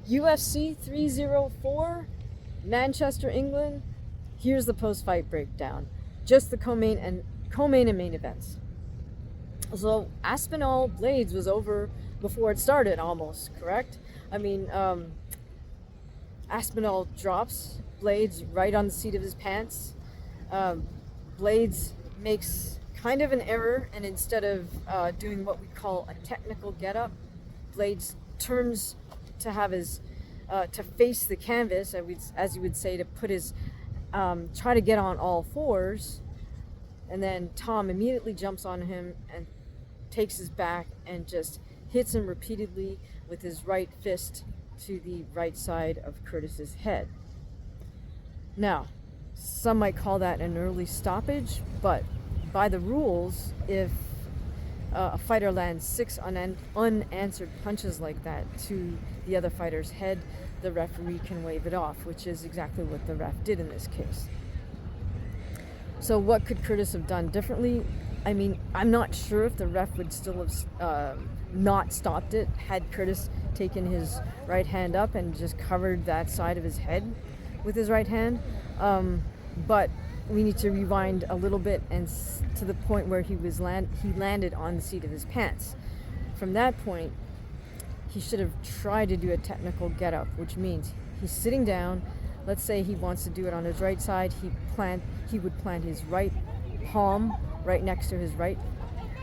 UFC 304, Manchester, England. Here's the post-fight breakdown. Just the co-main and main events. So Aspinall Blaydes was over before it started, almost, correct? I mean, Aspinall drops Blaydes right on the seat of his pants. Blaydes makes kind of an error, and instead of doing what we call a technical get-up, Blaydes turns to have his to face the canvas, as you would say, to put his try to get on all fours, and then Tom immediately jumps on him and takes his back and just hits him repeatedly with his right fist to the right side of Curtis's head. Now, some might call that an early stoppage, but by the rules, if a fighter lands 6 unanswered punches like that to the other fighter's head, the referee can wave it off, which is exactly what the ref did in this case. So what could Curtis have done differently? I mean, I'm not sure if the ref would still have not stopped it had Curtis taken his right hand up and just covered that side of his head with his right hand. But we need to rewind a little bit and to the point where he landed on the seat of his pants. From that point, he should have tried to do a technical get-up, which means he's sitting down. Let's say he wants to do it on his right side. He would plant his right palm right next to his right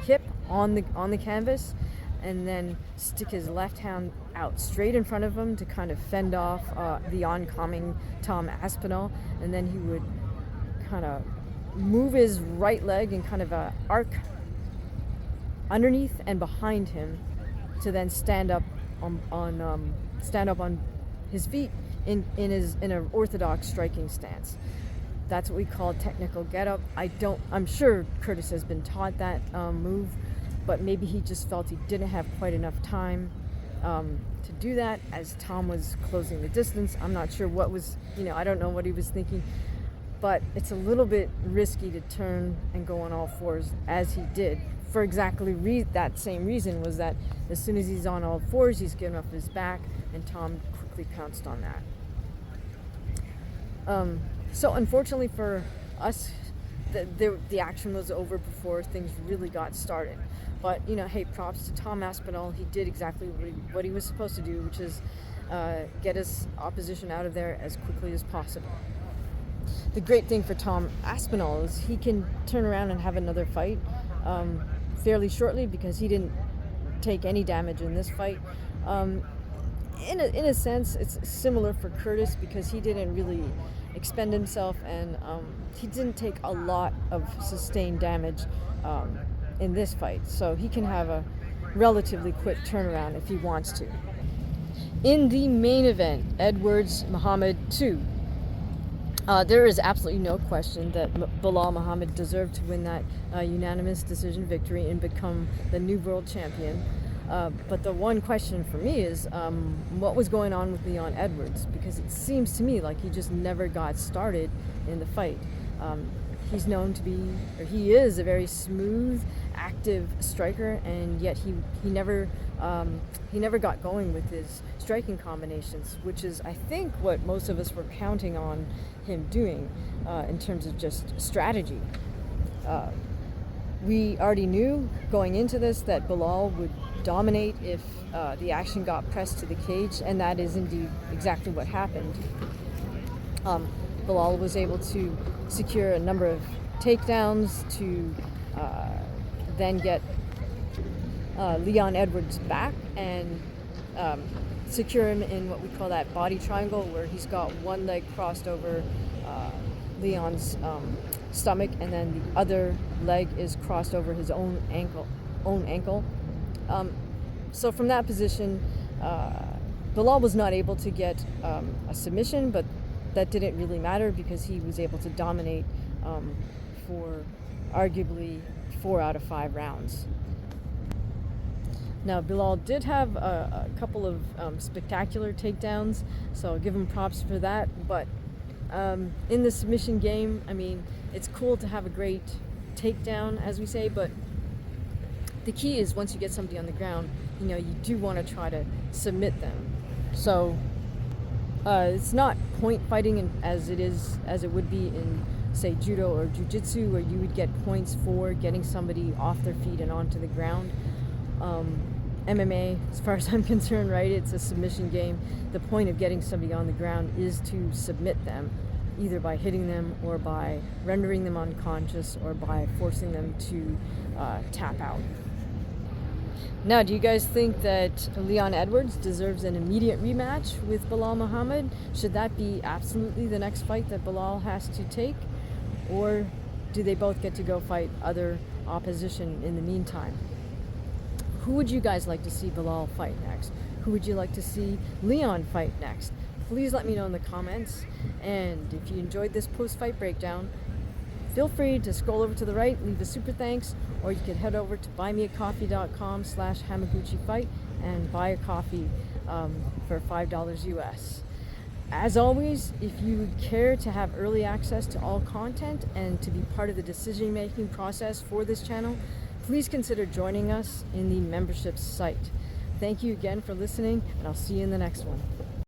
hip on the canvas, and then stick his left hand out straight in front of him to kind of fend off the oncoming Tom Aspinall, and then he would kind of move his right leg and kind of arc underneath and behind him to then stand up on his feet in an orthodox striking stance. That's what we call technical get-up. I'm sure Curtis has been taught that move, but maybe he just felt he didn't have quite enough time to do that as Tom was closing the distance. I'm not sure what was, I don't know what he was thinking, but it's a little bit risky to turn and go on all fours as he did. For exactly that same reason, was that as soon as he's on all fours, he's getting off his back, and Tom quickly pounced on that. So unfortunately for us, the action was over before things really got started. But, hey, props to Tom Aspinall. He did exactly what he was supposed to do, which is get his opposition out of there as quickly as possible. The great thing for Tom Aspinall is he can turn around and have another fight fairly shortly, because he didn't take any damage in this fight. In a sense, it's similar for Curtis, because he didn't really expend himself, and he didn't take a lot of sustained damage in this fight, so he can have a relatively quick turnaround if he wants to. In the main event, Edwards Muhammad 2, there is absolutely no question that Belal Muhammad deserved to win that unanimous decision victory and become the new world champion. But the one question for me is what was going on with Leon Edwards, because it seems to me like he just never got started in the fight. He's known to be, or he is, a very smooth, active striker, and yet he never got going with his striking combinations, which is, I think, what most of us were counting on him doing in terms of just strategy. We already knew going into this that Belal would dominate if the action got pressed to the cage, and that is indeed exactly what happened. Belal was able to secure a number of takedowns to then get Leon Edwards back and secure him in what we call that body triangle, where he's got one leg crossed over Leon's stomach, and then the other leg is crossed over his own ankle. So from that position, Belal was not able to get a submission, but that didn't really matter, because he was able to dominate for arguably 4 out of 5 rounds. Now, Belal did have a couple of spectacular takedowns, so I'll give him props for that. But in the submission game, I mean, it's cool to have a great takedown, as we say, but the key is once you get somebody on the ground, you do want to try to submit them. So It's not point fighting as it would be in, say, judo or jiu-jitsu, where you would get points for getting somebody off their feet and onto the ground. MMA, as far as I'm concerned, right, it's a submission game. The point of getting somebody on the ground is to submit them, either by hitting them or by rendering them unconscious or by forcing them to tap out. Now, do you guys think that Leon Edwards deserves an immediate rematch with Belal Muhammad? Should that be absolutely the next fight that Belal has to take? Or do they both get to go fight other opposition in the meantime? Who would you guys like to see Belal fight next? Who would you like to see Leon fight next? Please let me know in the comments. And if you enjoyed this post-fight breakdown, feel free to scroll over to the right, leave a super thanks, or you can head over to buymeacoffee.com/Hamaguchi-fight and buy a coffee for $5 US. As always, if you care to have early access to all content and to be part of the decision-making process for this channel, please consider joining us in the membership site. Thank you again for listening, and I'll see you in the next one.